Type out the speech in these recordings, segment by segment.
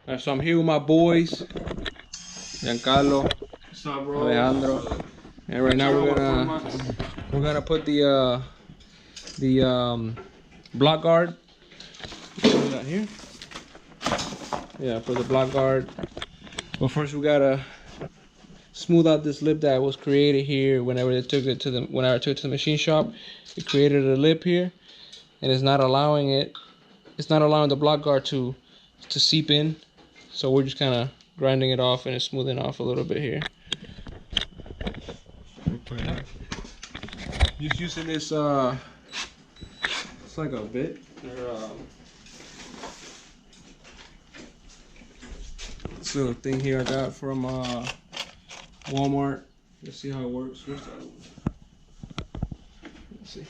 Alright, so I'm here with my boys, Giancarlo, Alejandro, and right now we're gonna put the BlockGuard. Put that here. Yeah, put the BlockGuard. But first we gotta smooth out this lip that was created here whenever I took it to the machine shop. It created a lip here, and it's not allowing the BlockGuard to seep in. So we're just kind of grinding it off and it's smoothing off a little bit here. Just using this it's like a bit or this little thing here I got from Walmart. Let's see how it works. Let's see.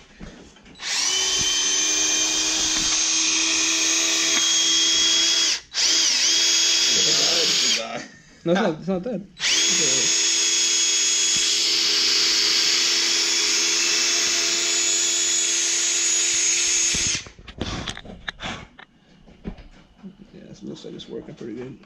No, it's not dead. Yeah, it looks like it's working pretty good.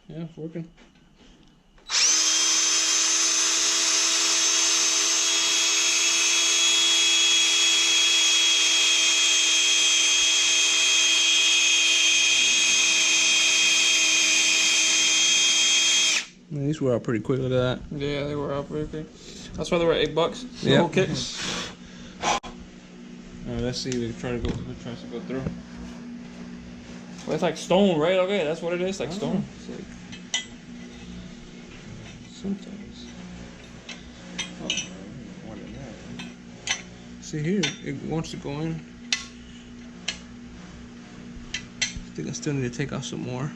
Yeah, it's working. Man, these were out pretty quick. Look at that. Yeah, they were out pretty quick. That's why they were $8. The whole kits. Alright, let's see. We try to go through. Well, it's like stone, right? Okay, that's what it is. Like stone. It's like sometimes. Oh, more than that. See here, it wants to go in. I think I still need to take out some more.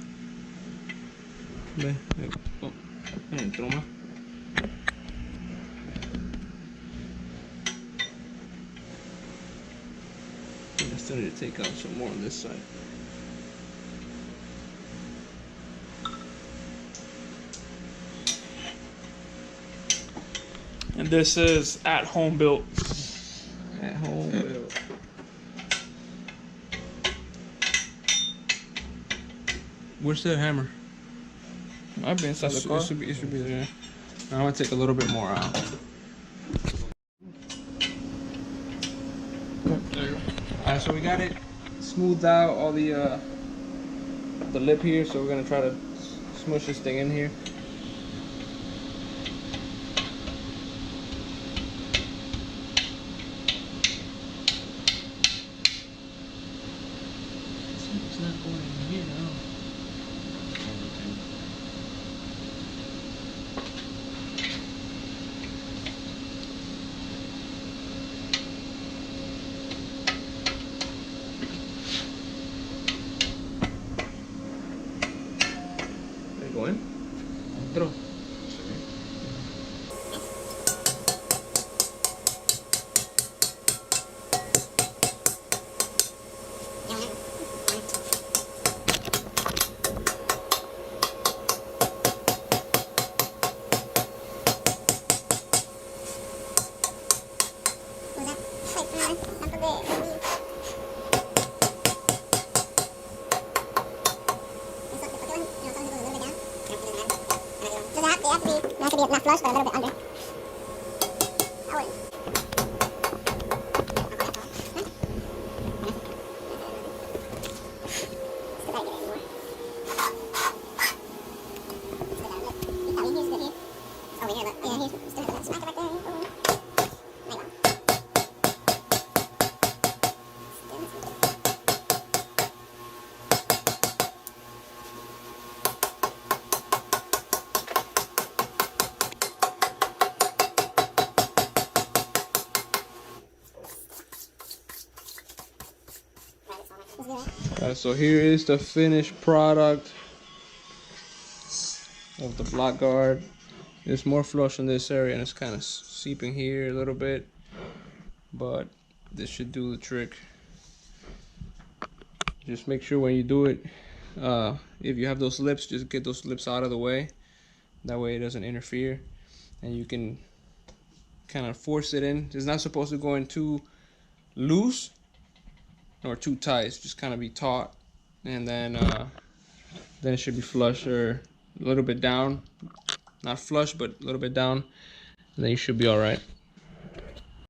Entro más. I still need to take out some more on this side. And this is at home built. At home built. Where's the hammer? Might be inside the car. It should be there. I'm gonna take a little bit more out. There you go. Alright, so we got it smoothed out, all the lip here. So we're gonna try to smush this thing in here. It's not going in here now. Go in. Throw. It has to be not flush, but a little bit under. So here is the finished product of the BlockGuard. There's more flush in this area and it's kind of seeping here a little bit, but this should do the trick. Just make sure when you do it, if you have those lips, just get those lips out of the way. That way it doesn't interfere. and you can kind of force it in. It's not supposed to go in too loose nor too tight. It's just kind of be taut, and then it should be flush or a little bit down, not flush but a little bit down, and then you should be all right.